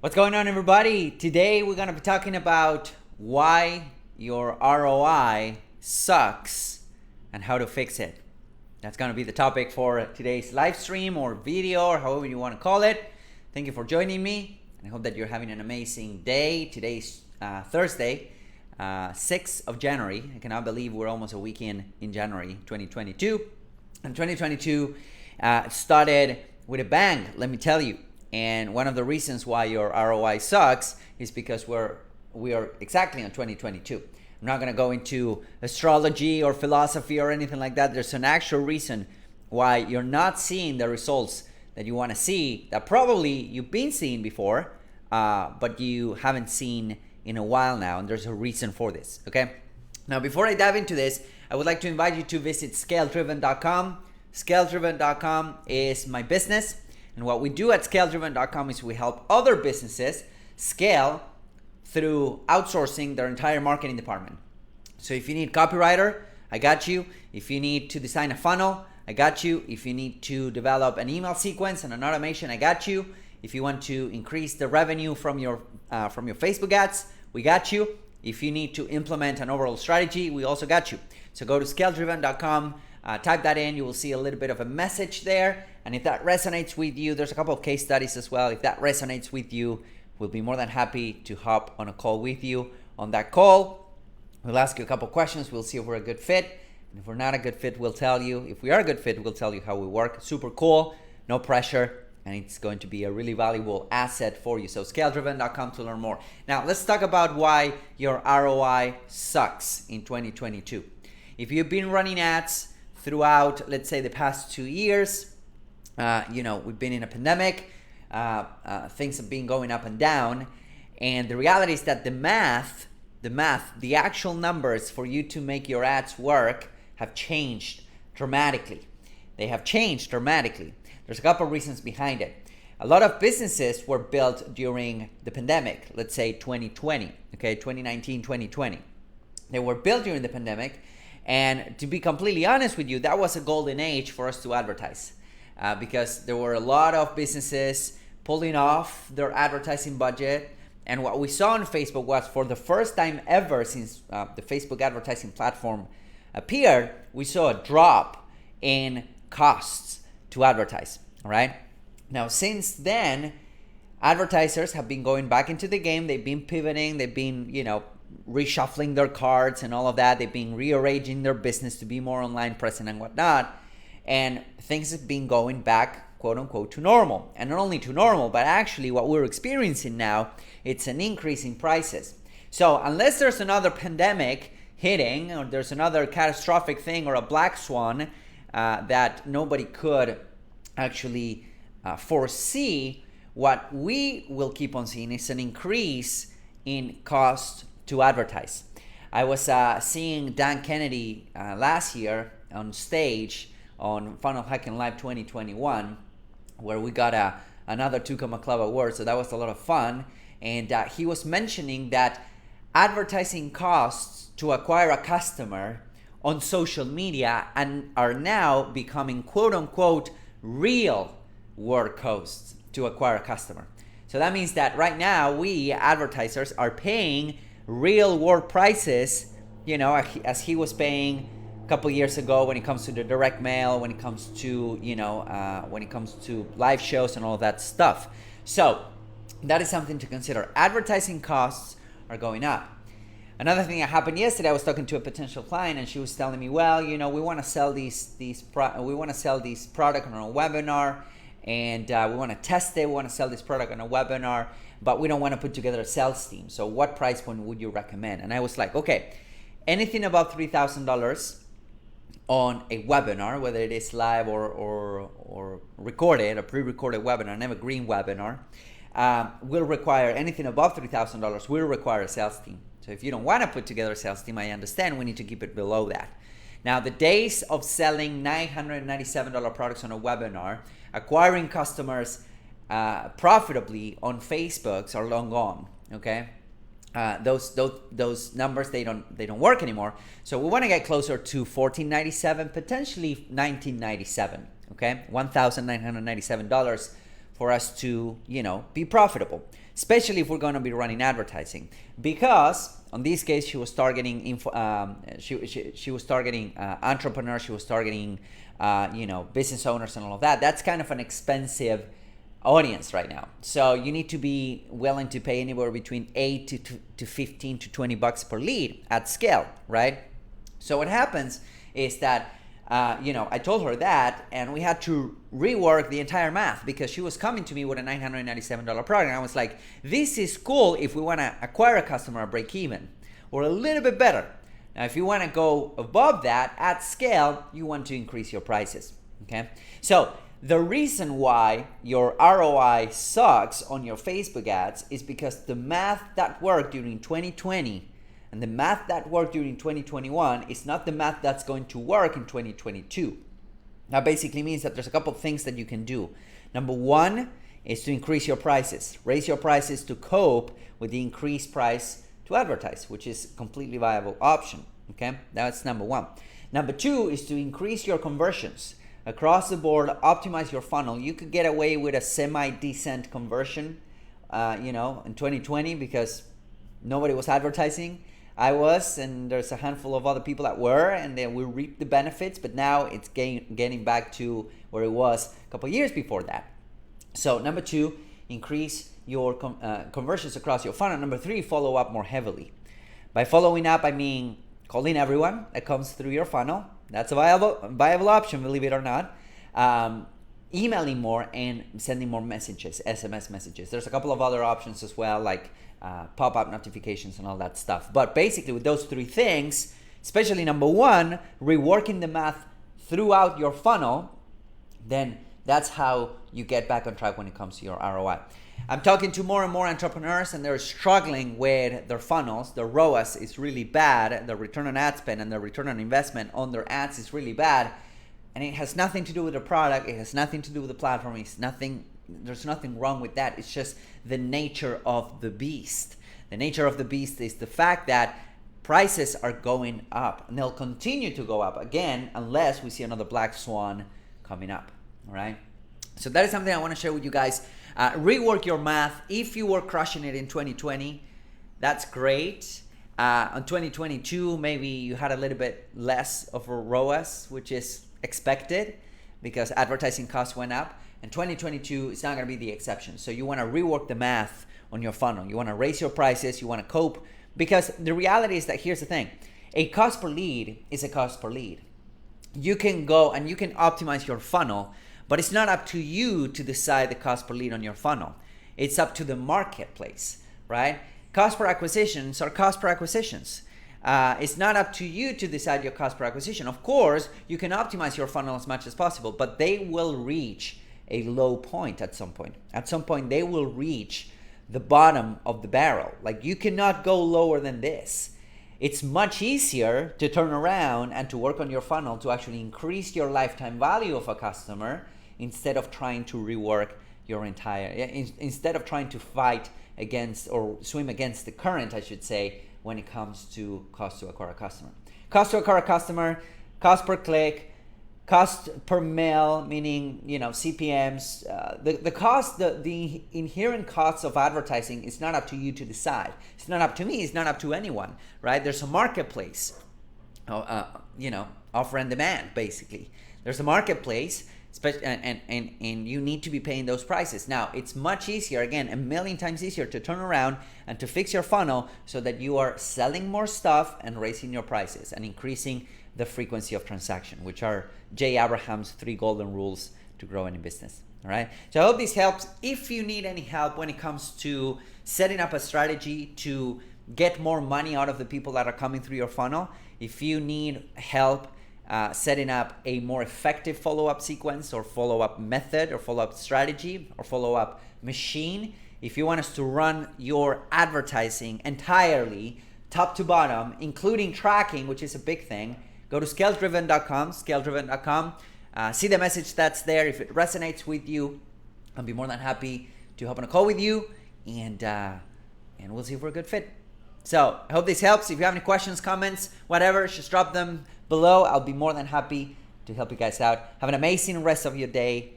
What's going on, everybody? Today we're going to be talking about why your ROI sucks and how to fix it. That's going to be the topic for today's live stream or video or however you want to call it. Thank you for joining me, and I hope that you're having an amazing day. Today's Thursday, 6th of January. I cannot believe we're almost a week in January 2022. And 2022 started with a bang, let me tell you. And one of the reasons why your ROI sucks is because we are exactly on 2022. I'm not going to go into astrology or philosophy or anything like that. There's an actual reason why you're not seeing the results that you want to see, that probably you've been seeing before, but you haven't seen in a while now. And there's a reason for this, okay? Now, before I dive into this, I would like to invite you to visit ScaleDrivencom. ScaleDrivencom is my business. And what we do at ScaleDrivencom is we help other businesses scale through outsourcing their entire marketing department. So if you need copywriter, I got you. If you need to design a funnel, I got you. If you need to develop an email sequence and an automation, I got you. If you want to increase the revenue from your Facebook ads, we got you. If you need to implement an overall strategy, we also got you. So go to ScaleDrivencom. Type that in, you will see a little bit of a message there. And if that resonates with you, there's a couple of case studies as well. If that resonates with you, we'll be more than happy to hop on a call with you. On that call, we'll ask you a couple of questions. We'll see if we're a good fit. And if we're not a good fit, we'll tell you. If we are a good fit, we'll tell you how we work. Super cool, no pressure, and it's going to be a really valuable asset for you. So ScaleDriven.com to learn more. Now, let's talk about why your ROI sucks in 2022. If you've been running ads throughout, let's say, the past 2 years, we've been in a pandemic, things have been going up and down, and the reality is that the actual numbers for you to make your ads work have changed dramatically. They have changed dramatically. There's a couple of reasons behind it. A lot of businesses were built during the pandemic, let's say 2020, okay, 2019, 2020. They were built during the pandemic. And to be completely honest with you, that was a golden age for us to advertise because there were a lot of businesses pulling off their advertising budget. And what we saw on Facebook was, for the first time ever since the Facebook advertising platform appeared, we saw a drop in costs to advertise, all right? Now, since then, advertisers have been going back into the game. They've been pivoting. They've been, reshuffling their cards and all of that. They've been rearranging their business to be more online present and whatnot. And things have been going back, quote unquote, to normal. And not only to normal, but actually what we're experiencing now, it's an increase in prices. So unless there's another pandemic hitting, or there's another catastrophic thing or a black swan that nobody could actually foresee, what we will keep on seeing is an increase in cost to advertise. I was seeing Dan Kennedy last year on stage on Funnel Hacking Live 2021, where we got another Tucumã Club award, so that was a lot of fun. And he was mentioning that advertising costs to acquire a customer on social media and are now becoming, quote unquote, real world costs to acquire a customer. So that means that right now we advertisers are paying real world prices, as he was paying a couple years ago when it comes to the direct mail, when it comes to, live shows and all that stuff. So that is something to consider. Advertising costs are going up. Another thing that happened yesterday, I was talking to a potential client and she was telling me, well, we want to sell these product on a webinar, and we want to test it. We want to sell this product on a webinar, but we don't want to put together a sales team. So what price point would you recommend? And I was like, okay, anything above $3,000 on a webinar, whether it is live or recorded, a pre-recorded webinar, an evergreen webinar, will require anything above $3,000 will require a sales team. So if you don't want to put together a sales team, I understand we need to keep it below that. Now, the days of selling $997 products on a webinar, acquiring customers profitably on Facebook are long gone. Okay, those numbers they don't work anymore. So we want to get closer to $1,497, potentially $1,997. Okay, $1,997 for us to, be profitable, especially if we're going to be running advertising. Because on this case, she was targeting she was targeting entrepreneurs, she was targeting business owners and all of that. That's kind of an expensive audience right now. So you need to be willing to pay anywhere between $8 to $15 to $20 per lead at scale, right? So what happens is that I told her that, and we had to rework the entire math because she was coming to me with a $997 product. And I was like, this is cool if we want to acquire a customer at break even, or a little bit better. Now, if you want to go above that at scale, you want to increase your prices, okay? So the reason why your ROI sucks on your Facebook ads is because the math that worked during 2020 and the math that worked during 2021 is not the math that's going to work in 2022. That basically means that there's a couple of things that you can do. Number one is to increase your prices. Raise your prices to cope with the increased price to advertise, which is a completely viable option, okay? That's number one. Number two is to increase your conversions. Across the board, optimize your funnel. You could get away with a semi-decent conversion, in 2020 because nobody was advertising. I was, and there's a handful of other people that were, and then we reaped the benefits, but now it's getting back to where it was a couple of years before that. So number two, increase your conversions across your funnel. Number three, follow up more heavily. By following up, I mean calling everyone that comes through your funnel. That's a viable option, believe it or not. Emailing more and sending more messages, SMS messages. There's a couple of other options as well, like pop-up notifications and all that stuff. But basically with those three things, especially number one, reworking the math throughout your funnel, then that's how you get back on track when it comes to your ROI. I'm talking to more and more entrepreneurs, and they're struggling with their funnels. Their ROAS is really bad. The return on ad spend and the return on investment on their ads is really bad. And it has nothing to do with the product. It has nothing to do with the platform. There's nothing wrong with that. It's just the nature of the beast. The nature of the beast is the fact that prices are going up, and they'll continue to go up again unless we see another black swan coming up. All right. So that is something I want to share with you guys. Rework your math. If you were crushing it in 2020, that's great. On 2022, maybe you had a little bit less of a ROAS, which is expected because advertising costs went up. And 2022 is not going to be the exception. So you want to rework the math on your funnel. You want to raise your prices. You want to cope, because the reality is that here's the thing. A cost per lead is a cost per lead. You can go and you can optimize your funnel, but it's not up to you to decide the cost per lead on your funnel. It's up to the marketplace, right? Cost per acquisitions are cost per acquisitions. It's not up to you to decide your cost per acquisition. Of course, you can optimize your funnel as much as possible, but they will reach a low point at some point. At some point, they will reach the bottom of the barrel. Like, you cannot go lower than this. It's much easier to turn around and to work on your funnel to actually increase your lifetime value of a customer instead of trying to rework your instead of trying to fight against or swim against the current, I should say, when it comes to cost to acquire a customer. Cost to acquire a customer, cost per click, cost per mail, meaning, CPMs. The cost, the inherent costs of advertising is not up to you to decide. It's not up to me. It's not up to anyone, right? There's a marketplace, offer and demand, basically. There's a marketplace, and you need to be paying those prices. Now, it's much easier, again, a million times easier to turn around and to fix your funnel so that you are selling more stuff and raising your prices and increasing the frequency of transaction, which are Jay Abraham's 3 golden rules to grow any business. All right. So I hope this helps. If you need any help when it comes to setting up a strategy to get more money out of the people that are coming through your funnel, if you need help setting up a more effective follow-up sequence or follow-up method or follow-up strategy or follow-up machine, if you want us to run your advertising entirely top to bottom, including tracking, which is a big thing, go to ScaleDrivencom, see the message that's there. If it resonates with you, I'll be more than happy to hop on a call with you, and we'll see if we're a good fit. So I hope this helps. If you have any questions, comments, whatever, just drop them below. I'll be more than happy to help you guys out. Have an amazing rest of your day.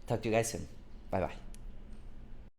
Talk to you guys soon. Bye-bye.